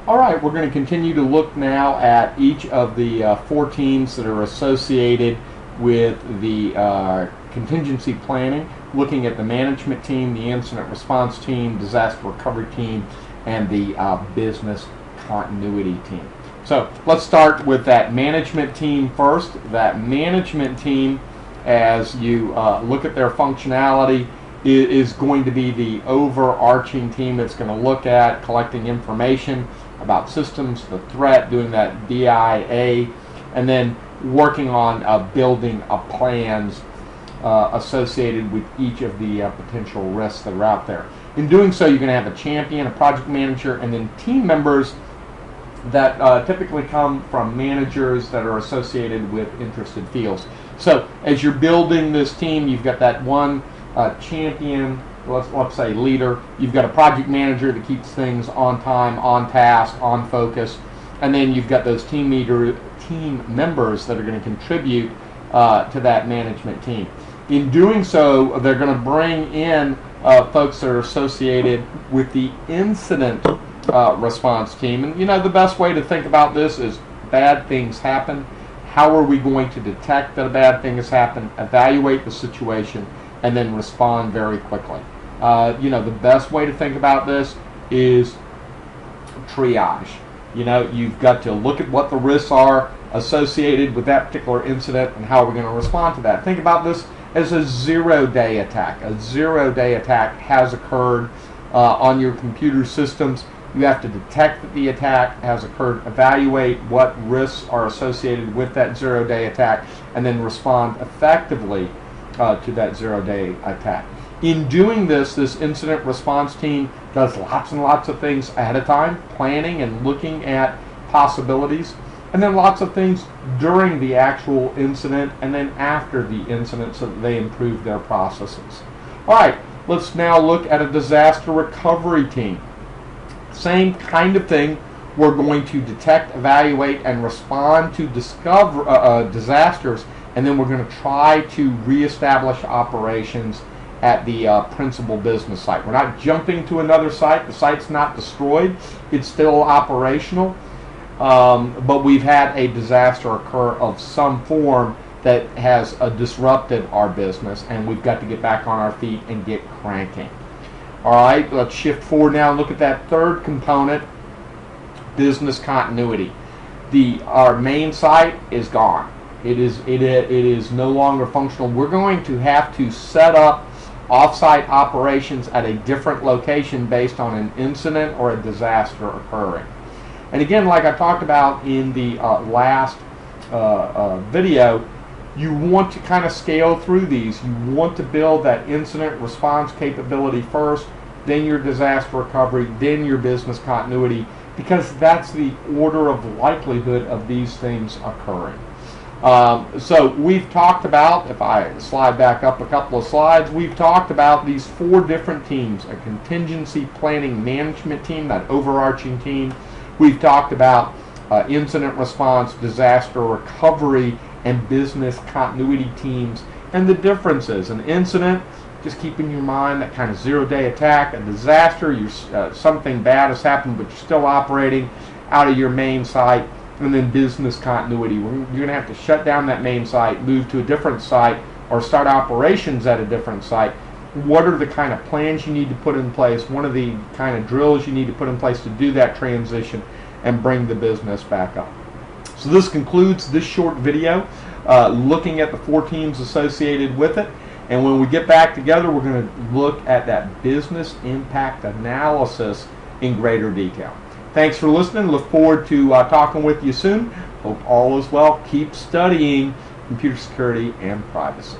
All right, we're going to continue to look now at each of the four teams that are associated with the contingency planning, looking at the management team, the incident response team, disaster recovery team, and the business continuity team. So let's start with that management team first. That management team, as you look at their functionality, is going to be the overarching team that's going to look at collecting information about systems, the threat, doing that DIA, and then working on building plans associated with each of the potential risks that are out there. In doing so, you're going to have a champion, a project manager, and then team members that typically come from managers that are associated with interested fields. So as you're building this team, you've got that one champion, let's say leader, you've got a project manager that keeps things on time, on task, on focus, and then you've got those team members that are going to contribute to that management team. In doing so, they're going to bring in folks that are associated with the incident response team. And you know, the best way to think about this is bad things happen. How are we going to detect that a bad thing has happened, evaluate the situation, and then respond very quickly? You know, the best way to think about this is triage. You know, you've got to look at what the risks are associated with that particular incident and how we're going to respond to that. Think about this as a zero-day attack. A zero-day attack has occurred on your computer systems. You have to detect that the attack has occurred, evaluate what risks are associated with that zero-day attack, and then respond effectively to that zero-day attack. In doing this, this incident response team does lots and lots of things ahead of time, planning and looking at possibilities, and then lots of things during the actual incident and then after the incident so that they improve their processes. All right, let's now look at a disaster recovery team. Same kind of thing. We're going to detect, evaluate, and respond to disasters, and then we're going to try to reestablish operations at the principal business site. We're not jumping to another site. The site's not destroyed. It's still operational, but we've had a disaster occur of some form that has disrupted our business, and we've got to get back on our feet and get cranking. All right, let's shift forward now and look at that third component, business continuity. Our main site is gone. It is no longer functional. We're going to have to set up off-site operations at a different location based on an incident or a disaster occurring. And again, like I talked about in the last video, you want to kind of scale through these. You want to build that incident response capability first, then your disaster recovery, then your business continuity, because that's the order of likelihood of these things occurring. So we've talked about, if I slide back up a couple of slides, we've talked about these four different teams: a contingency planning management team, that overarching team. We've talked about incident response, disaster recovery, and business continuity teams, and the differences. An incident, just keep in your mind that kind of zero-day attack. A disaster, something bad has happened, but you're still operating out of your main site. And then business continuity, you're going to have to shut down that main site, move to a different site, or start operations at a different site. What are the kind of plans you need to put in place? What are the kind of drills you need to put in place to do that transition and bring the business back up? So this concludes this short video looking at the four teams associated with it. And when we get back together, we're going to look at that business impact analysis in greater detail. Thanks for listening. Look forward to talking with you soon. Hope all is well. Keep studying computer security and privacy.